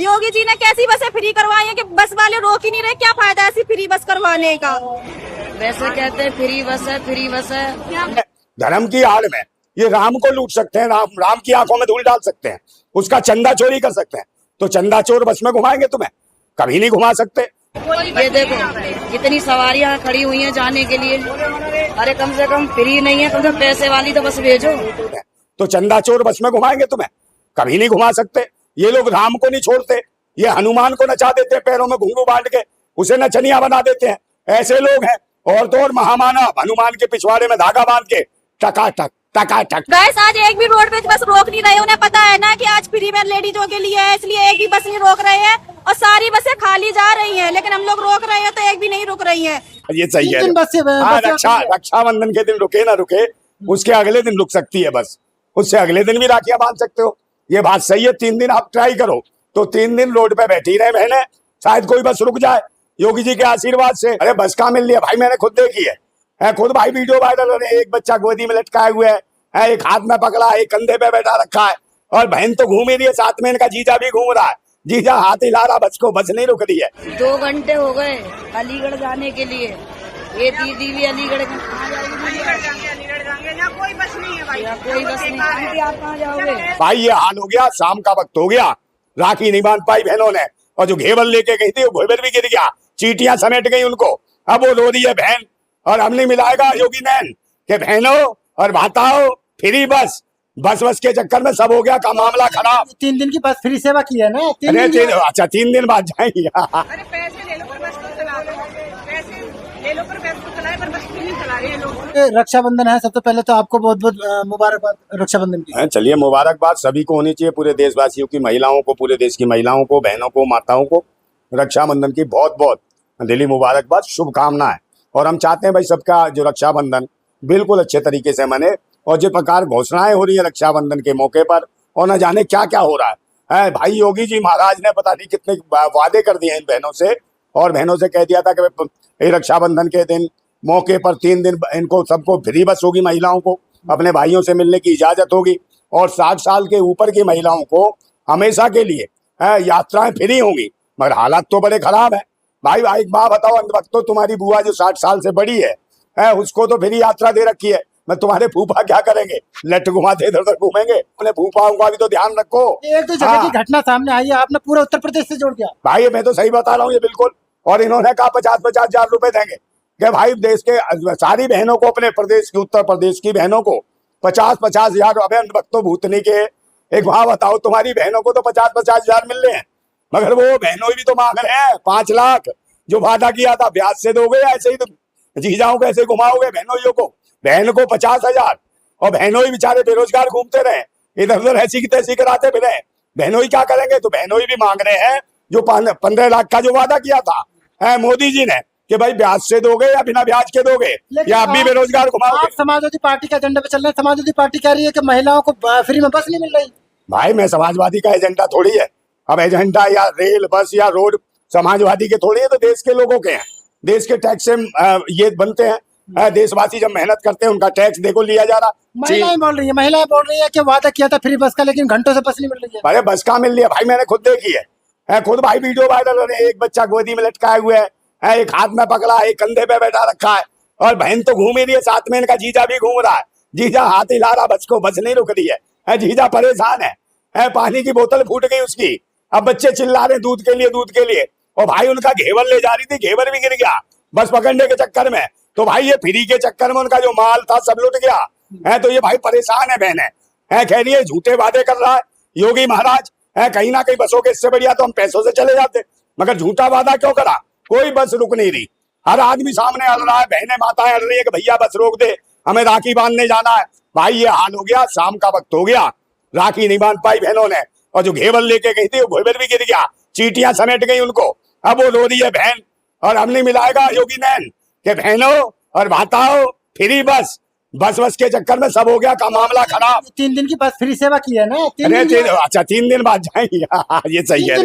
योगी जी ने कैसी बसें फ्री करवाई है कि बस वाले रोक ही नहीं रहे। क्या फायदा है ऐसी फ्री बस करवाने का? वैसे कहते हैं फ्री बस है, फ्री बस है। धर्म की आड़ में ये राम को लूट सकते हैं, राम की आंखों में धूल डाल सकते हैं, उसका चंदा चोरी कर सकते हैं। तो चंदा चोर बस में घुमाएंगे तुम्हें? कभी नहीं घुमा सकते। ये देखो कितनी सवारियां खड़ी हुई हैं जाने के लिए। अरे कम से कम फ्री नहीं है, कम से कम पैसे वाली तो बस भेजो। तो चंदा चोर बस में घुमाएंगे तुम्हें? कभी नहीं घुमा सकते। ये लोग राम को नहीं छोड़ते, ये हनुमान को नचा देते हैं, पैरों में घुंघरू बांट के उसे नचनिया बना देते हैं। ऐसे लोग हैं। और तो और महामानव हनुमान के पिछवाड़े में धागा बांध के टकाटक टकाटक। गैस आज एक भी रोड पे बस रोक नहीं रहे। उन्हें पता है ना कि आज फ्री में लेडीजों के लिए है, इसलिए एक भी बस नहीं रोक रहे हैं और सारी बसें खाली जा रही हैं। लेकिन हम लोग रोक रहे हैं तो एक भी नहीं रुक रही है। ये सही है। हाँ, रक्षाबंधन के दिन रुके ना रुके, उसके अगले दिन रुक सकती है बस। उससे अगले दिन भी राखियां बांध सकते हो। ये बात सही है। 3 दिन आप ट्राई करो तो 3 दिन रोड पे बैठी रहे बहने, शायद कोई बस रुक जाए योगी जी के आशीर्वाद से। अरे बस कहाँ मिल रही है भाई, मैंने खुद देखी है खुद भाई वीडियो वायरल हो रहे हैं। एक बच्चा गोदी में लटकाए हुए है, एक हाथ में पकड़ा है, एक कंधे पे बैठा रखा है और बहन तो घूम ही रही है, साथ में इनका जीजा भी घूम रहा है। जीजा हाथ हिला रहा बस को, बस नहीं रुक रही है। 2 घंटे हो गए अलीगढ़ जाने के लिए। ये दीदी भी अलीगढ़ कोई बस नहीं है भाई, कोई बस नहीं। आंटी आप कहाँ जाओगे? भाई ये हाल हो गया, शाम का वक्त हो गया, राखी नहीं बांध पाई बहनों ने। और जो घेवर लेके गई थी वो घेवर भी गिर गया, चीटियां समेट गई उनको। अब वो रो रही है बहन और हमने मिलाएगा योगी नैन के बहनों और भाताओं फ्री बस के चक्कर में सब हो गया का मामला खराब। 3 दिन की बस फ्री सेवा की है ना। अच्छा 3 दिन बाद जाएंगे। अरे पैसे ले लो पर बस को चला दो, पैसे ले लो पर बस को चलाए, पर बस क्यों नहीं चला रहे हैं लोग? रक्षाबंधन है, सबसे पहले तो आपको बहुत बहुत मुबारकबाद रक्षाबंधन की। चलिए मुबारकबाद सभी को होनी चाहिए, पूरे देशवासियों की, महिलाओं को, पूरे देश की महिलाओं को, बहनों को, माताओं को रक्षाबंधन की बहुत बहुत दिली मुबारकबाद, शुभकामनाएं। और हम चाहते हैं भाई सबका जो रक्षाबंधन बिल्कुल अच्छे तरीके से मने। और जिस प्रकार घोषणाएं हो रही है रक्षाबंधन के मौके पर और न जाने क्या क्या हो रहा है भाई योगी जी महाराज ने पता नहीं कितने वादे कर दिए इन बहनों से। और बहनों से कह दिया था कि रक्षाबंधन के दिन मौके पर 3 दिन इनको सबको फ्री बस होगी, महिलाओं को अपने भाइयों से मिलने की इजाजत होगी और 60 साल के ऊपर की महिलाओं को हमेशा के लिए यात्राएं फ्री होंगी। मगर हालात तो बड़े खराब है भाई। एक बात बताओ, अंत वक्त तो तुम्हारी बुआ जो 60 साल से बड़ी है उसको तो फ्री यात्रा दे रखी है। मैं तुम्हारे फूफा क्या करेंगे? लट घुमाते इधर उधर घूमेंगे? अपने फूफाओं का भी तो ध्यान रखो। एक तो जगह की घटना सामने आई है, आपने पूरा उत्तर प्रदेश से जोड़ दिया भाई। मैं तो सही बता रहा हूँ ये बिल्कुल। और इन्होंने कहा 50-50 हजार रुपए देंगे कि भाई देश के सारी बहनों को, अपने प्रदेश की, उत्तर प्रदेश की बहनों को 50-50 हजार। अबे वक्त तो भूतनी के एक वहां बताओ, तुम्हारी बहनों को तो 50-50 हजार मिल रहे हैं, मगर वो बहनों भी तो मांग रहे हैं 5 लाख जो वादा किया था। ब्याज से दोगे या ऐसे ही तुम जीजाओं को ऐसे घुमाओगे बहनों को? बहन को 50,000 और बहनों ही बेचारे बेरोजगार घूमते रहे, इधर उधर ऐसी की तैसी कराते फिरे। बहनों ही क्या करेंगे? तो बहनों ही भी मांग रहे हैं जो 15 लाख का जो वादा किया था मोदी जी ने कि भाई ब्याज से दोगे या बिना ब्याज के दोगे या आप भी बेरोजगार घुमाओगे। आप समाजवादी पार्टी के एजेंडा पे चल रहे हैं। समाजवादी पार्टी कह रही है कि महिलाओं को फ्री में बस नहीं मिल रही। भाई मैं समाजवादी का एजेंडा थोड़ी है। अब एजेंडा या रेल, बस या रोड समाजवादी के थोड़ी है, तो देश के लोगों के हैं। देश के टैक्स से ये बनते हैं। देशवासी जब मेहनत करते हैं उनका टैक्स देखो लिया जा रहा। महिलाएं बोल रही है कि वादा किया था फ्री बस का, लेकिन घंटों से बस नहीं मिल रही है। अरे बस कहाँ मिल रही है भाई, मैंने खुद देखी है खुद भाई वीडियो वायरल हो रहे हैं। एक बच्चा गोदी में लटकाए हुए है, एक हाथ में पकड़ा है, एक कंधे पे बैठा रखा है और बहन तो घूम ही रही है, साथ में इनका जीजा भी घूम रहा है। जीजा हाथ हिला रहा बस को, बस नहीं रुक रही है। जीजा परेशान है, पानी की बोतल फूट गई उसकी। अब बच्चे चिल्ला रहे दूध के लिए। और भाई उनका घेवर ले जा रही थी, घेवर भी गिर गया बस पकड़ने के चक्कर में। तो भाई ये फ्री के चक्कर में उनका जो माल था सब लुट गया तो ये भाई परेशान है बहन है कह रही है झूठे वादे कर रहा है योगी महाराज कहीं ना कहीं बसों के इससे बढ़िया तो हम पैसों से चले जाते, मगर झूठा वादा क्यों करा? कोई बस रुक नहीं रही, हर आदमी सामने अड़ रहा है, बहनें माताएं अड़ रही है कि भैया बस रोक दे, हमें राखी बांधने जाना है। भाई ये हाल हो गया, शाम का वक्त हो गया, राखी नहीं बांध पाई बहनों ने और जो घेवर लेके गई थी वो घेवर भी गिर गया, चीटियां समेट गई उनको। अब वो रो रही है बहन और हमने मिलाएगा योगी नैन के बहनों और भाताओं फ्री बस के चक्कर में सब हो गया का मामला खराब। 3 दिन की बस फ्री सेवा की है ना। अच्छा 3 दिन बाद जाएंगे। ये सही है।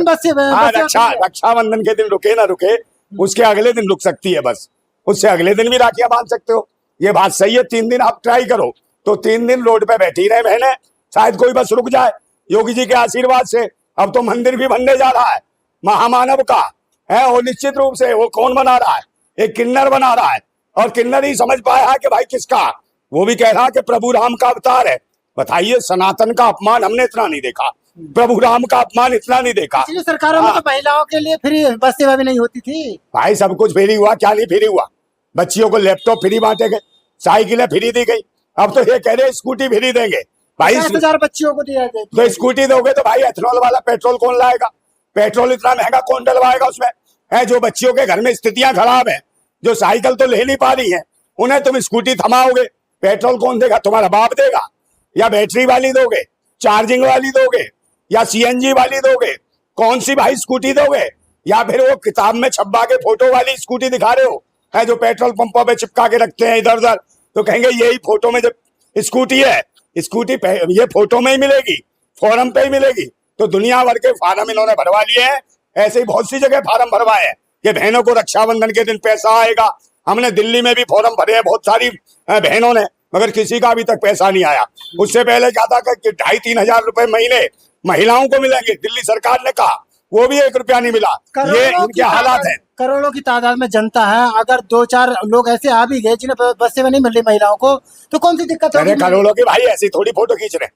रक्षाबंधन के दिन रुके ना रुके, उसके अगले दिन रुक सकती है बस। उससे अगले दिन भी राखियां बांध सकते हो। ये बात सही है। 3 दिन आप ट्राई करो तो 3 दिन रोड पे बैठी रहे बहने, शायद कोई बस रुक जाए योगी जी के आशीर्वाद से। अब तो मंदिर भी बनने जा रहा है महामानव का है। और निश्चित रूप से वो कौन बना रहा है, एक किन्नर बना रहा है, और किन्नर ही समझ पाया है कि भाई किसका, वो भी कह रहा है कि प्रभु राम का अवतार है। बताइए, सनातन का अपमान हमने इतना नहीं देखा, प्रभु राम का अपमान इतना नहीं देखा। पिछली सरकारों में तो महिलाओं के लिए फ्री बस सेवा भी नहीं होती थी। भाई सब कुछ फ्री हुआ, क्या नहीं फ्री हुआ? बच्चियों को लैपटॉप फ्री बांटे गए, साइकिलें फ्री दी गई, अब तो ये कह रहे स्कूटी फ्री देंगे। भाई 50,000 बच्चियों को दिया जाए तो स्कूटी दोगे तो भाई एथनॉल वाला पेट्रोल कौन लाएगा? पेट्रोल इतना महंगा कौन डलवाएगा उसमें? है जो बच्चियों के घर में स्थितियां खराब है, जो साइकिल तो ले नहीं पा रही है, उन्हें तुम स्कूटी थमाओगे, पेट्रोल कौन देगा? तुम्हारा बाप देगा? या बैटरी वाली दोगे, चार्जिंग वाली दोगे, या सीएनजी वाली दोगे? कौन सी भाई स्कूटी दोगे? या फिर वो किताब में छपा के फोटो वाली स्कूटी दिखा रहे हो, है जो पेट्रोल पंपों पे चिपका के रखते हैं इधर उधर, तो कहेंगे यही फोटो में जब स्कूटी है, स्कूटी ये फोटो में ही मिलेगी, फॉर्म पे ही मिलेगी। तो दुनिया भर के फार्म इन्होंने भरवा लिए हैं, ऐसे ही बहुत सी जगह फार्म भरवाए हैं कि बहनों को रक्षाबंधन के दिन पैसा आएगा। हमने दिल्ली में भी फॉर्म भरे हैं बहुत सारी बहनों ने, मगर किसी का अभी तक पैसा नहीं आया। उससे पहले क्या था कि 2,500-3 हजार रुपए महीने महिलाओं को मिलेंगे, दिल्ली सरकार ने कहा, वो भी 1 रुपया नहीं मिला। ये इनके हालात हैं। करोड़ों की तादाद में जनता है, अगर 2-4 लोग ऐसे आ भी गए जिन्हें बस सेवा नहीं मिल रही महिलाओं को, तो कौन सी दिक्कत अरे करोड़ों की भाई ऐसी थोड़ी फोटो खींच रहे हैं,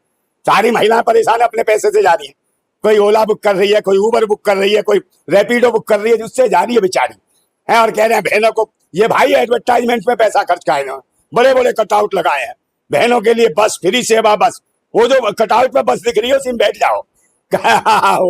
सारी महिलाएं परेशान है, अपने पैसे से जा रही है। कोई ओला बुक कर रही है, कोई उबर बुक कर रही है, कोई रैपिडो बुक कर रही है, जिससे जा रही है बेचारी है। और कह रहे हैं बहनों को, ये भाई एडवर्टाइजमेंट में पैसा खर्च का है, बड़े बड़े कटआउट लगाए हैं बहनों के लिए, बस फ्री सेवा, बस वो जो कटआउट पे बस दिख रही है उसी में बैठ जाओ,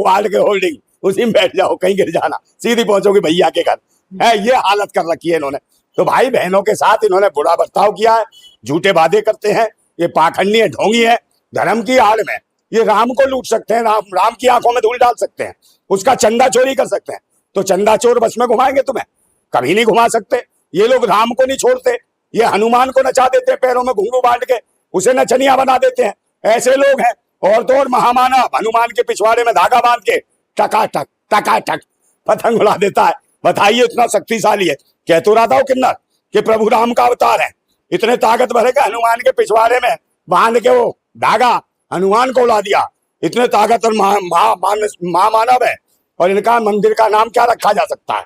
वार्ड के होल्डिंग उसी में बैठ जाओ, कहीं गिर जाना, सीधी पहुंचोगे भैया के घर है। ये हालत कर रखी है इन्होंने। तो भाई बहनों के साथ इन्होंने बुरा बर्ताव किया है, झूठे वादे करते हैं, ये पाखंडी है, ढोंगी है। धर्म की आड़ में ये राम को लूट सकते हैं, राम की आंखों में धूल डाल सकते हैं, उसका चंदा चोरी कर सकते हैं। तो चंदा चोर बस में घुमाएंगे तुम्हें? कभी नहीं घुमा सकते। ये लोग राम को नहीं छोड़ते, ये हनुमान को नचा देते हैं, पैरों में घुंघरू बांट के उसे नचनिया बना देते हैं। ऐसे लोग हैं। और तो और महामानव हनुमान के पिछवाड़े में धागा बांध के टकाटक पतंग उड़ा देता है। बताइए, इतना शक्तिशाली है। कह तो रहा था वो किन्नर कि प्रभु राम का अवतार है, इतने ताकतवर है कि हनुमान के पिछवाड़े में बांध के वो धागा हनुमान को उड़ा दिया। इतने ताकतवर महामानव है। और इनका मंदिर का नाम क्या रखा जा सकता है?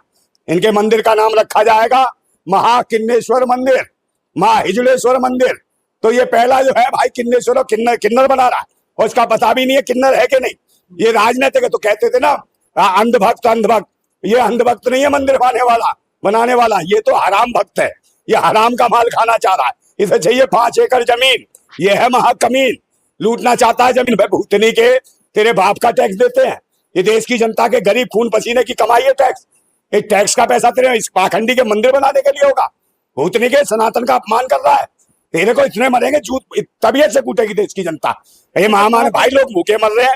इनके मंदिर का नाम रखा जाएगा महाकिन्नेश्वर मंदिर, महाहिजड़ेश्वर मंदिर। तो ये पहला जो है भाई किन्नेश्वर और किन्नर बना रहा है, और इसका पता भी नहीं है किन्नर है कि नहीं। ये राजनीतिक है। तो कहते थे ना अंधभक्त, ये अंधभक्त नहीं है मंदिर बनाने वाला, ये तो हराम भक्त है। ये हराम का माल खाना चाह रहा है, इसे चाहिए 5 एकड़ जमीन। ये है महाकमीन, लूटना चाहता है जमीन। भाई भूतनी के तेरे बाप का टैक्स देते हैं, ये देश की जनता के गरीब खून पसीने की कमाई है टैक्स। एक टैक्स का पैसा तेरे इस पाखंडी के मंदिर बनाने के लिए होगा? भूतनी के सनातन का अपमान कर रहा है। तेरे को इतने मरेंगे, तबीयत से कूटेगी देश की जनता। ये महामानव भाई लोग भूखे मर रहे हैं।